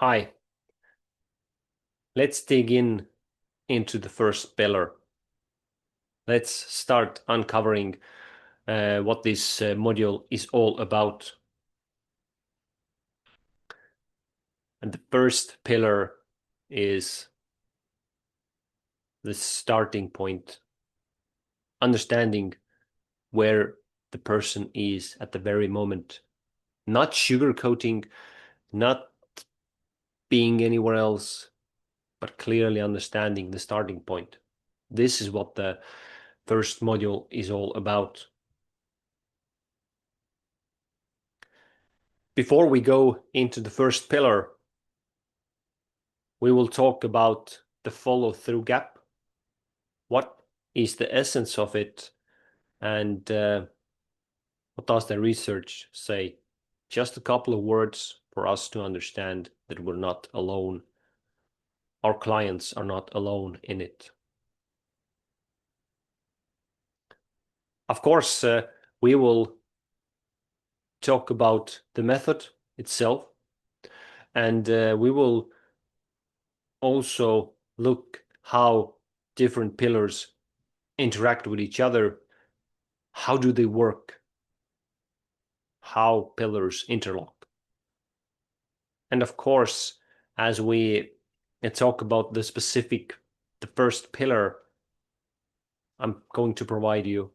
Hi, let's dig into the first pillar. Let's start uncovering what this module is all about. And the first pillar is the starting point, understanding where the person is at the very moment, not sugarcoating, not being anywhere else, but clearly understanding the starting point. This is what the first module is all about. Before we go into the first pillar, we will talk about the follow-through gap. What is the essence of it, and what does the research say? Just a couple of words for us to understand that we're not alone. Our clients are not alone in it. Of course, we will talk about the method itself, and we will also look how different pillars interact with each other. How do they work? How pillars interlock? And of course, as we talk about the first pillar, I'm going to provide you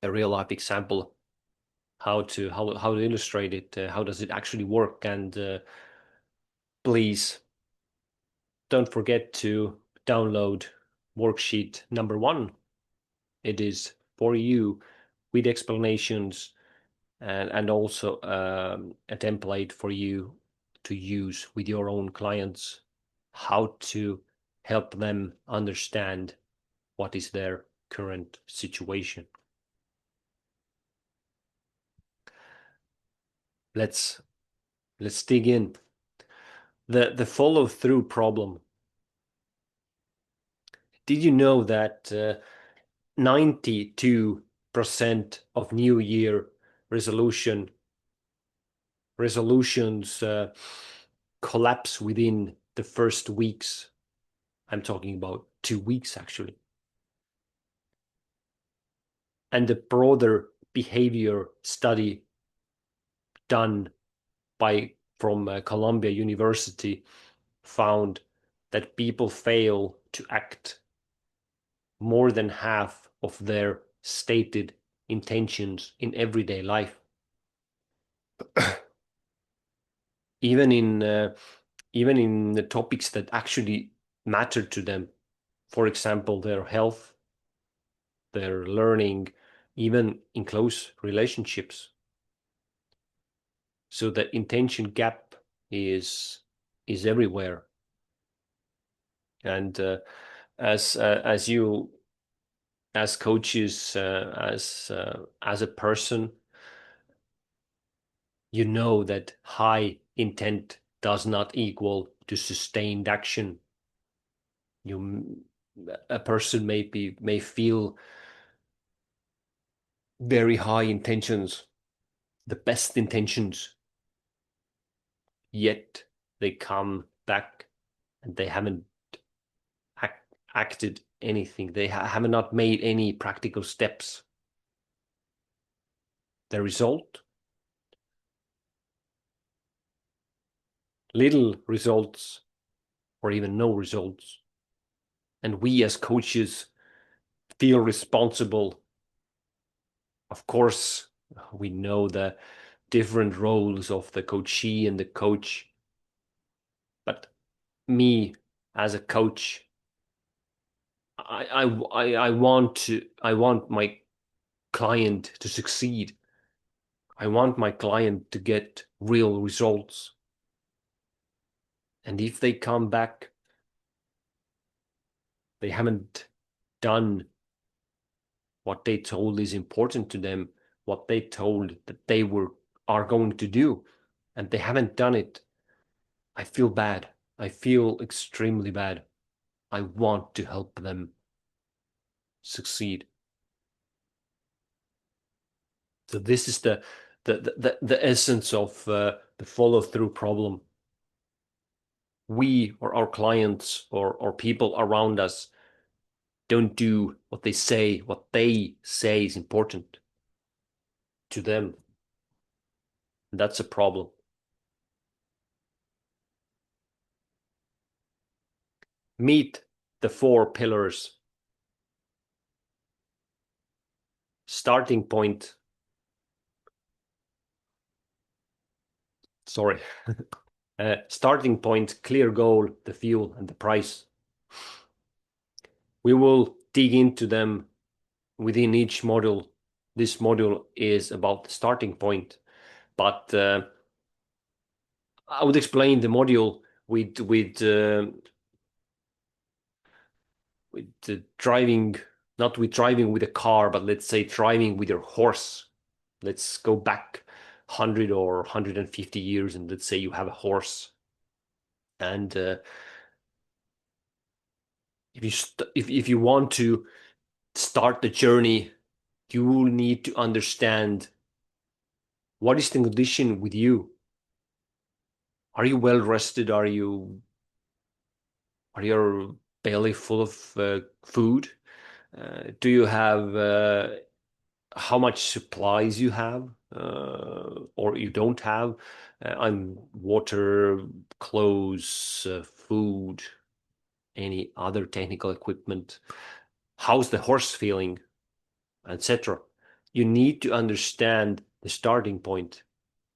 a real life example how to illustrate it. How does it actually work? And please don't forget to download worksheet number 1. It is for you with explanations and also a template for you to use with your own clients, how to help them understand what is their current situation. Let's dig in. The follow-through problem. Did you know that 92% of New Year resolutions collapse within the first weeks? I'm talking about 2 weeks actually. And the broader behavior study done from Columbia University found that people fail to act more than half of their stated intentions in everyday life. even in the topics that actually matter to them, for example, their health, their learning, even in close relationships. So the intention gap is everywhere. And as you, as coaches, as a person, you know that high intent does not equal to sustained action. A person may feel very high intentions, the best intentions, yet they come back and they haven't acted anything. They have not made any practical steps. The result? Little results or even no results. And we as coaches feel responsible. Of course, we know the different roles of the coachee and the coach. But me as a coach, I want my client to succeed. I want my client to get real results. And if they come back, they haven't done what they told is important to them, what they told that they are going to do, and they haven't done it, I feel bad. I feel extremely bad. I want to help them succeed. So this is the essence of the follow-through problem. we or our clients or people around us don't do what they say is important to them. That's a problem. Meet the 4 pillars. Starting point. Sorry. Starting point, clear goal, the fuel, and the price. We will dig into them within each module. This module is about the starting point, but I would explain the module with driving, not with driving with a car, but let's say driving with your horse. Let's go back 100 or 150 years, and let's say you have a horse, and if you want to start the journey, you will need to understand what is the condition with you. Are you well rested? Are your belly full of food? Do you have how much supplies you have or you don't have? I'm water, clothes, food, any other technical equipment. How's the horse feeling, etc. You need to understand the starting point.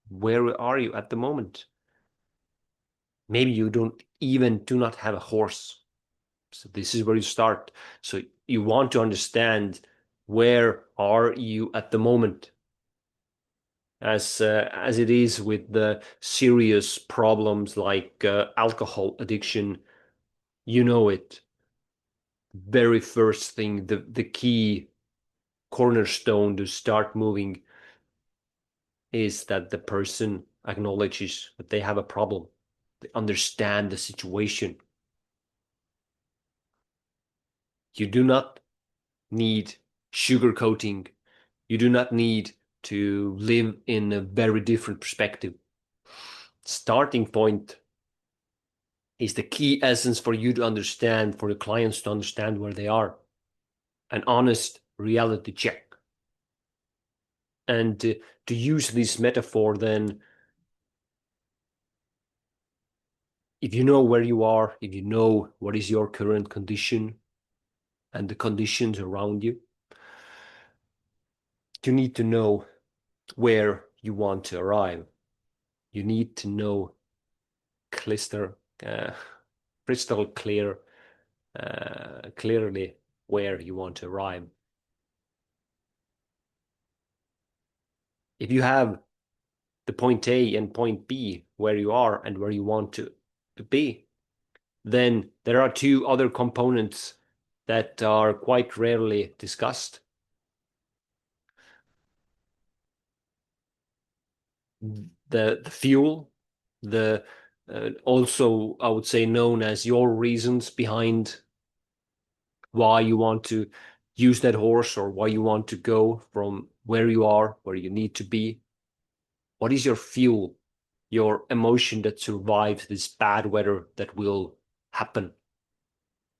Where are you at the moment? Maybe you do not have a horse. So this is where you start. So you want to understand where are you at the moment, as it is with the serious problems like alcohol addiction. You know it. Very first thing, the key cornerstone to start moving is that the person acknowledges that they have a problem. They understand the situation. You do not need sugarcoating. You do not need to live in a very different perspective. Starting point is the key essence for you to understand, for the clients to understand where they are. An honest reality check. And to use this metaphor, then, if you know where you are, if you know what is your current condition and the conditions around you, you need to know where you want to arrive. You need to know crystal, uh, crystal clearly where you want to arrive. If you have the point A and point B where you are and where you want to be, then there are 2 other components that are quite rarely discussed. The fuel, the also I would say known as your reasons behind why you want to use that horse or why you want to go from where you are, where you need to be. What is your fuel, your emotion that survives this bad weather that will happen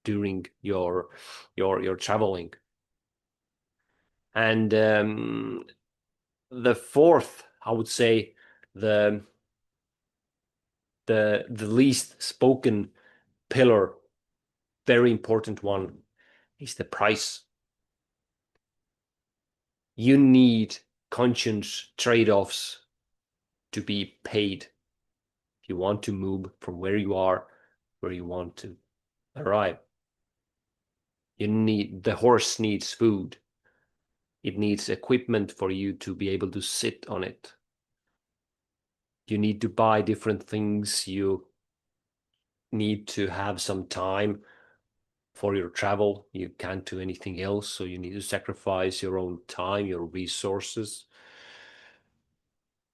during your traveling? And the fourth, I would say, the the least spoken pillar, very important one, is the price. You need conscious trade-offs to be paid if you want to move from where you are, where you want to arrive. The horse needs food. It needs equipment for you to be able to sit on it. You need to buy different things. You need to have some time for your travel. You can't do anything else, so you need to sacrifice your own time, your resources.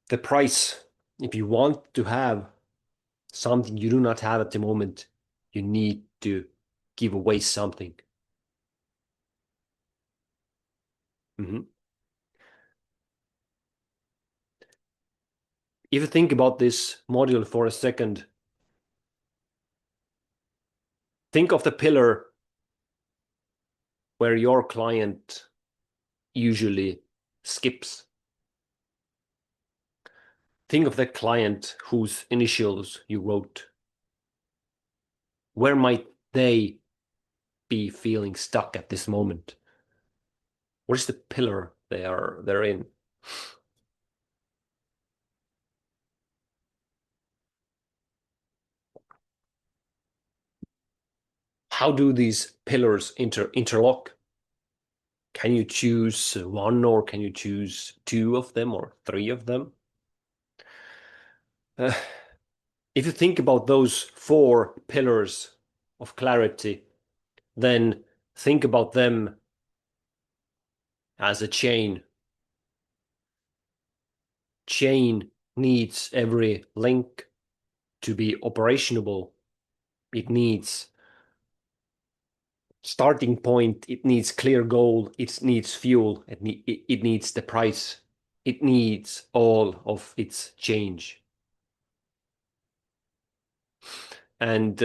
The price, if you want to have something you do not have at the moment, you need to give away something. Mm-hmm. If you think about this module for a second, Think of the pillar where your client usually skips. Think of the client whose initials you wrote. Where might they be feeling stuck at this moment? What is the pillar they're in? How do these pillars interlock? Can you choose one, or can you choose two of them, or three of them? If you think about those four pillars of clarity, then think about them as a chain. Chain needs every link to be operational. It needs starting point, it needs clear goal, it needs fuel, it needs the price, it needs all of its change. And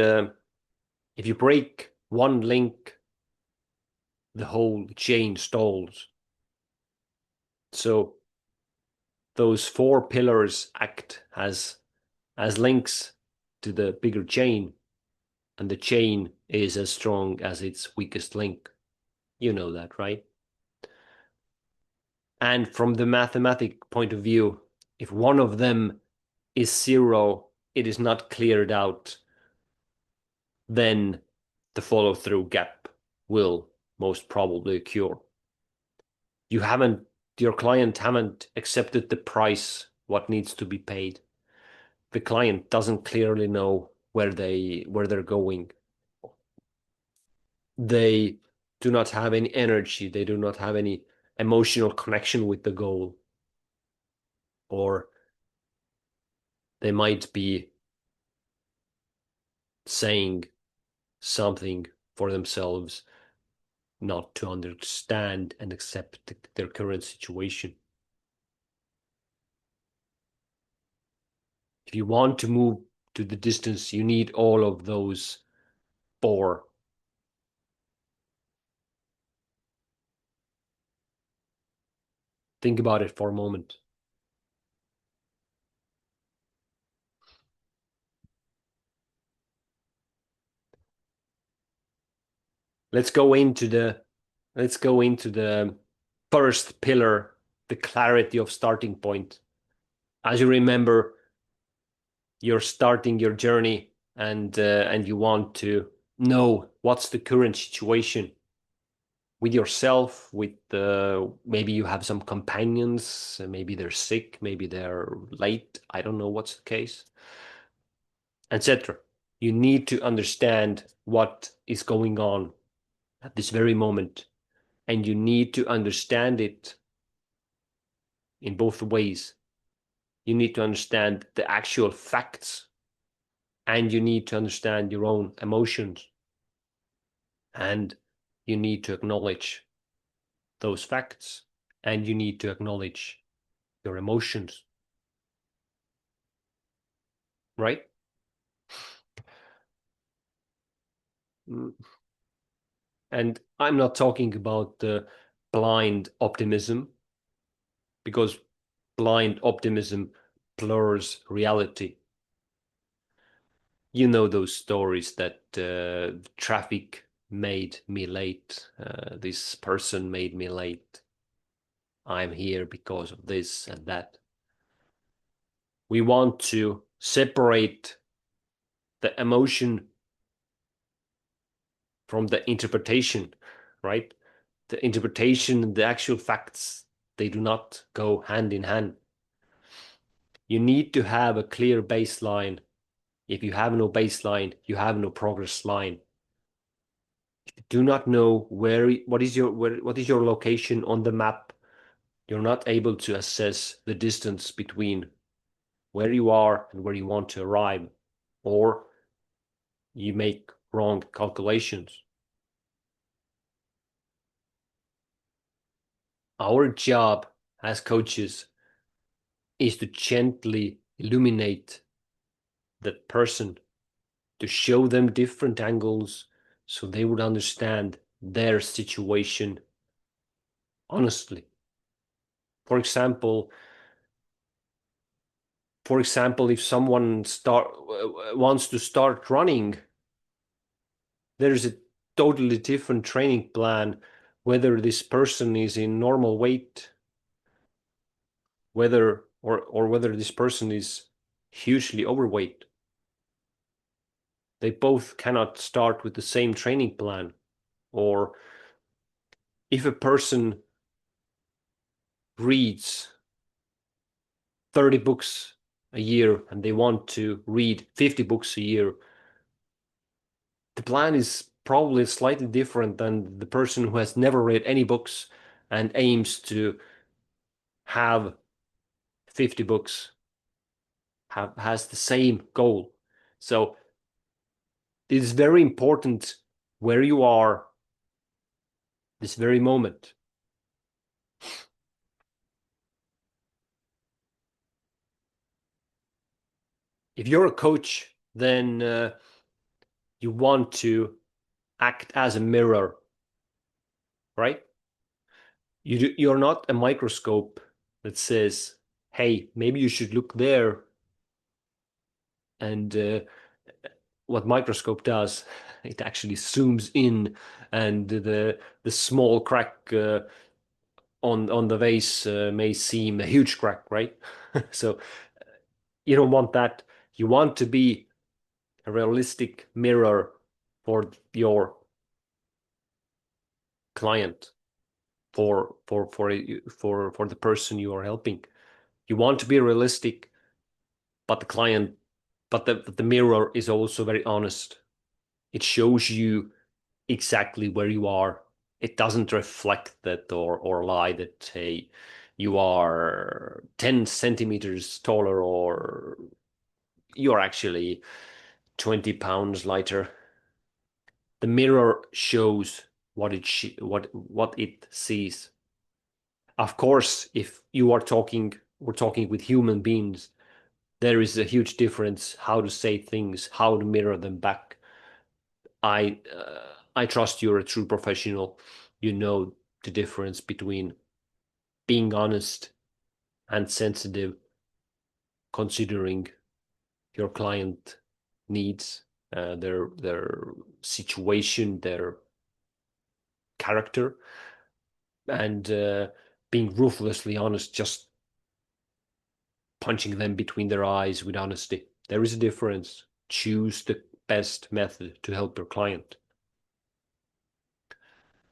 if you break one link, the whole chain stalls. So those four pillars act as links to the bigger chain, and the chain is as strong as its weakest link. You know that, right? And from the mathematic point of view, if one of them is zero, it is not cleared out, then the follow-through gap will most probably occur. Your client haven't accepted the price, what needs to be paid. The client doesn't clearly know where they're going. They do not have any energy, they do not have any emotional connection with the goal, or they might be saying something for themselves not to understand and accept their current situation. If you want to move to the distance, you need all of those four. Think about it for a moment. Let's go into the first pillar, the clarity of starting point. As you remember, you're starting your journey, and you want to know what's the current situation with yourself, with maybe you have some companions, maybe they're sick, maybe they're late, I don't know what's the case, etc. You need to understand what is going on at this very moment, and you need to understand it in both ways. You need to understand the actual facts, and you need to understand your own emotions, and you need to acknowledge those facts, and you need to acknowledge your emotions, right? And I'm not talking about the blind optimism, because blind optimism blurs reality. You know those stories that traffic made me late, this person made me late, I'm here because of this and that. We want to separate the emotion from the interpretation, right? The interpretation, the actual facts, they do not go hand in hand. You need to have a clear baseline. If you have no baseline, you have no progress line. If you do not know what is your location on the map, you're not able to assess the distance between where you are and where you want to arrive, or you make wrong calculations. Our job as coaches is to gently illuminate that person, to show them different angles, so they would understand their situation honestly. For example, if someone wants to start running, there's a totally different training plan, whether this person is in normal weight, whether this person is hugely overweight. They both cannot start with the same training plan. Or if a person reads 30 books a year and they want to read 50 books a year, the plan is probably slightly different than the person who has never read any books and aims to have 50 books, has the same goal. So it is very important where you are this very moment. If you're a coach, then you want to act as a mirror, right? You're not a microscope that says, hey, maybe you should look there. And what microscope does, it actually zooms in, and the small crack on the vase may seem a huge crack, right? So you don't want that. You want to be a realistic mirror for your client, for the person you are helping. You want to be realistic, but the mirror is also very honest. It shows you exactly where you are. It doesn't reflect that or lie that, hey, you are 10 centimeters taller or you're actually 20 pounds lighter. The mirror shows what it sees. Of course, if we're talking with human beings, there is a huge difference how to say things, how to mirror them back. I trust you're a true professional. You know the difference between being honest and sensitive, considering your client needs, their situation, their character, and being ruthlessly honest, just punching them between their eyes with honesty. There is a difference. Choose the best method to help your client.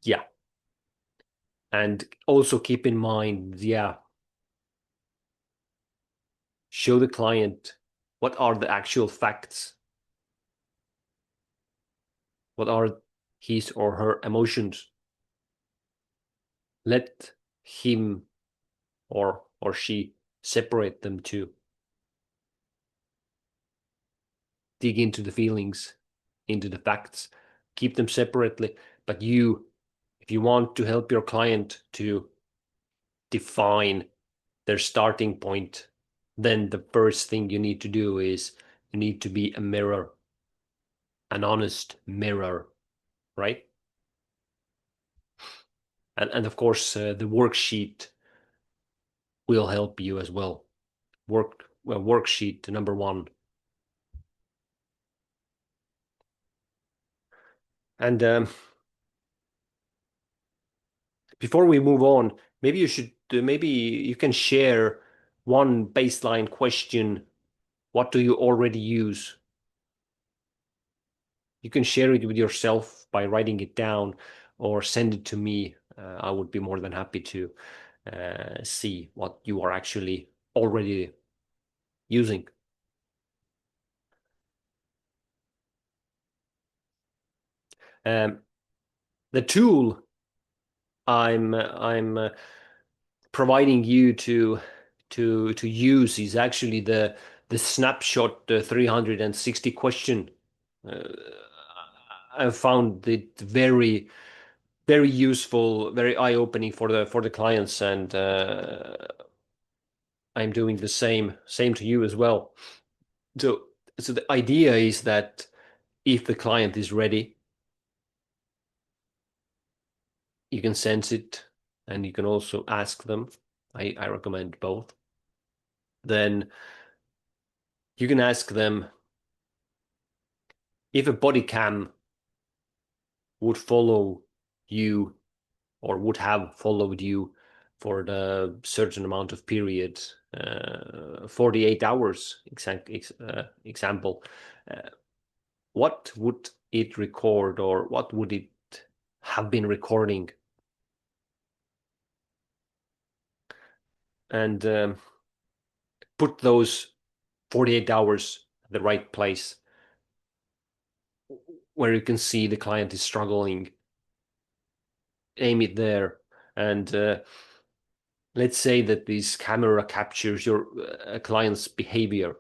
Yeah. And also keep in mind, yeah, show the client what are the actual facts, what are his or her emotions. Let him or she separate them too. Dig into the feelings, into the facts, keep them separately. But if you want to help your client to define their starting point, then the first thing you need to do is you need to be a mirror, an honest mirror, right? And of course, the worksheet will help you as well. Worksheet number one. And before we move on, maybe you can share one baseline question. What do you already use? You can share it with yourself by writing it down or send it to me. I would be more than happy to see what you are actually already using. Um, the tool I'm providing you to use is actually the Snapshot 360 question. Uh, I found it very useful, very eye-opening for the clients, and I'm doing the same to you as well. So the idea is that if the client is ready, You can sense it, and you can also ask them. I recommend both. Then you can ask them if a body cam would follow you or would have followed you for the certain amount of period, 48 hours, example, uh, what would it record or what would it have been recording? And put those 48 hours at the right place where you can see the client is struggling. Aim it there. And let's say that this camera captures your client's behavior,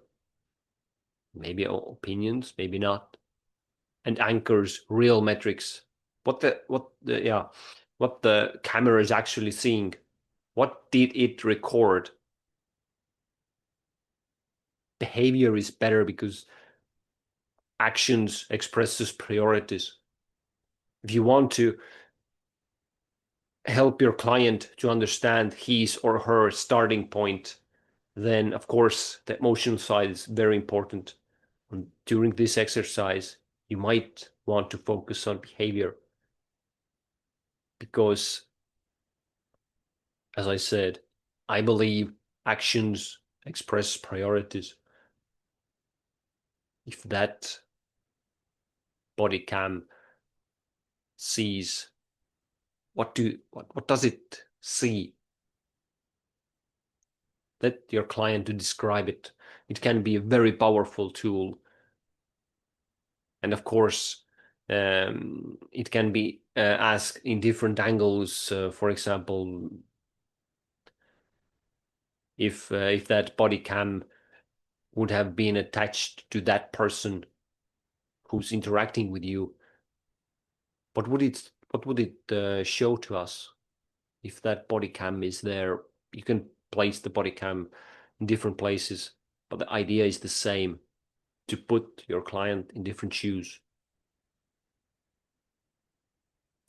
maybe opinions, maybe not, and anchors real metrics. What the camera is actually seeing. What did it record? Behavior is better because actions expresses priorities. If you want to help your client to understand his or her starting point, then of course the emotional side is very important. And during this exercise, you might want to focus on behavior because, as I said, I believe actions express priorities. If that body cam sees, what does it see? Let your client to describe it. It can be a very powerful tool. And of course, it can be asked in different angles. For example, if that body cam would have been attached to that person who's interacting with you, what would it show to us? If that body cam is there, you can place the body cam in different places, but the idea is the same, to put your client in different shoes,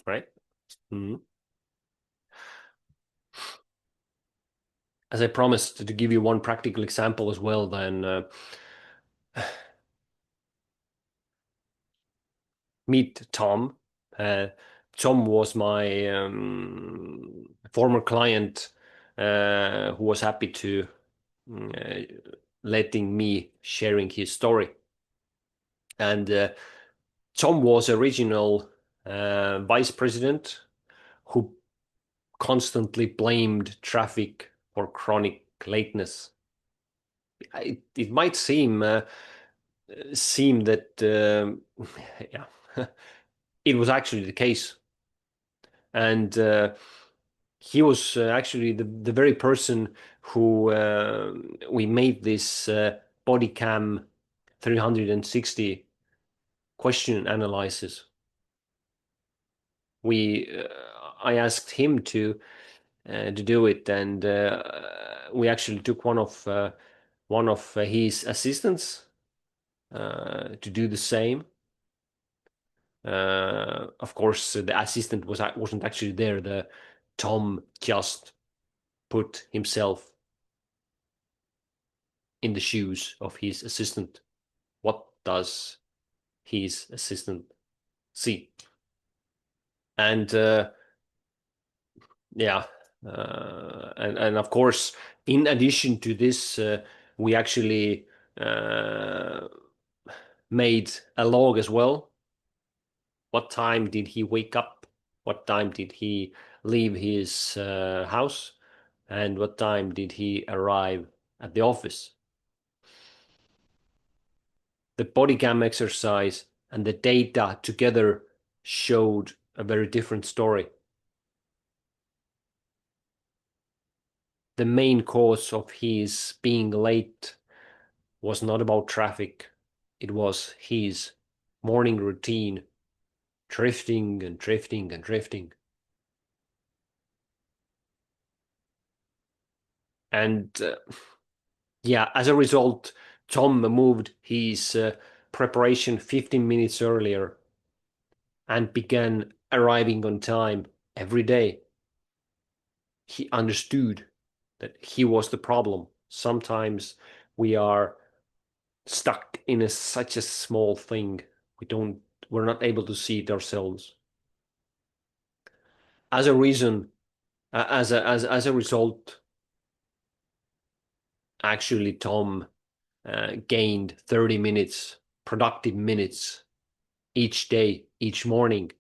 right? Mm-hmm. As I promised to give you one practical example as well, then meet Tom. Uh, Tom was my former client who was happy to uh, letting me sharing his story. And Tom was original vice president who constantly blamed traffic for chronic lateness. It might seem that yeah, it was actually the case, and he was actually the very person who we made this body cam 360 question analysis. I asked him to do it, and we actually took one of his assistants to do the same. Of course, the assistant wasn't actually there. The Tom just put himself in the shoes of his assistant. What does his assistant see? And yeah, and of course, in addition to this, we actually made a log as well. What time did he wake up? What time did he leave his house? And what time did he arrive at the office? The body cam exercise and the data together showed a very different story. The main cause of his being late was not about traffic. It was his morning routine, drifting and drifting and drifting. And yeah, as a result, Tom moved his preparation 15 minutes earlier and began arriving on time every day. He understood that he was the problem. Sometimes we are stuck in such a small thing. We're not able to see it ourselves. As a reason, as a result, actually, Tom gained 30 minutes, productive minutes each day, each morning,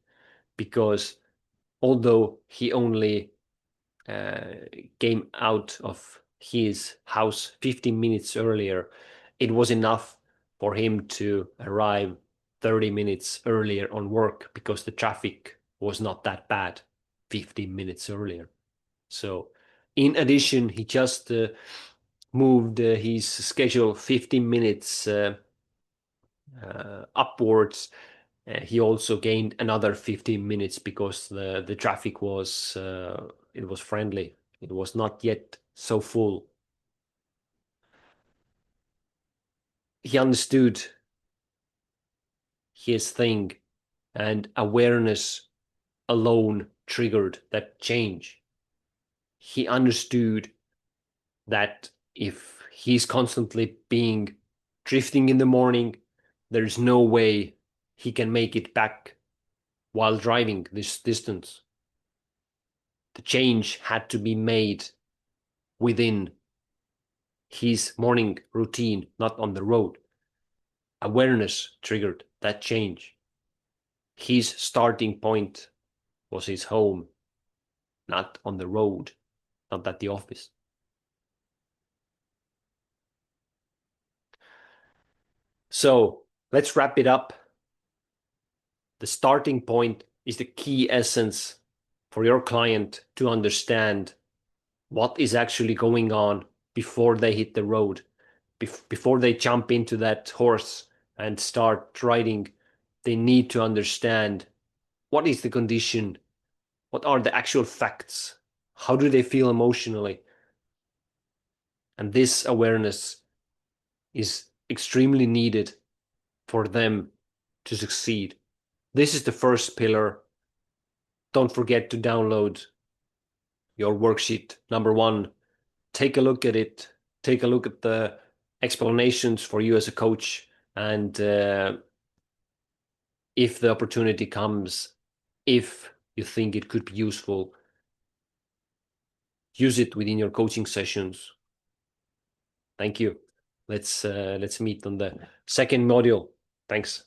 because although he only came out of his house 15 minutes earlier, it was enough for him to arrive 30 minutes earlier on work because the traffic was not that bad 15 minutes earlier. So, in addition, he just moved his schedule 15 minutes upwards. He also gained another 15 minutes because the traffic was it was friendly. It was not yet so full. He understood his thing, and awareness alone triggered that change. He understood that if he's constantly being drifting in the morning, there's no way he can make it back while driving this distance. The change had to be made within his morning routine, not on the road. Awareness triggered that change. His starting point was his home, not on the road, not at the office. So let's wrap it up. The starting point is the key essence for your client to understand what is actually going on before they hit the road, before they jump into that horse and start riding. They need to understand what is the condition, what are the actual facts, how do they feel emotionally. And this awareness is extremely needed for them to succeed. This is the first pillar. Don't forget to download your worksheet number 1. Take a look at it. Take a look at the explanations for you as a coach. And if the opportunity comes, if you think it could be useful, use it within your coaching sessions. Thank you. Let's meet on the second module. Thanks.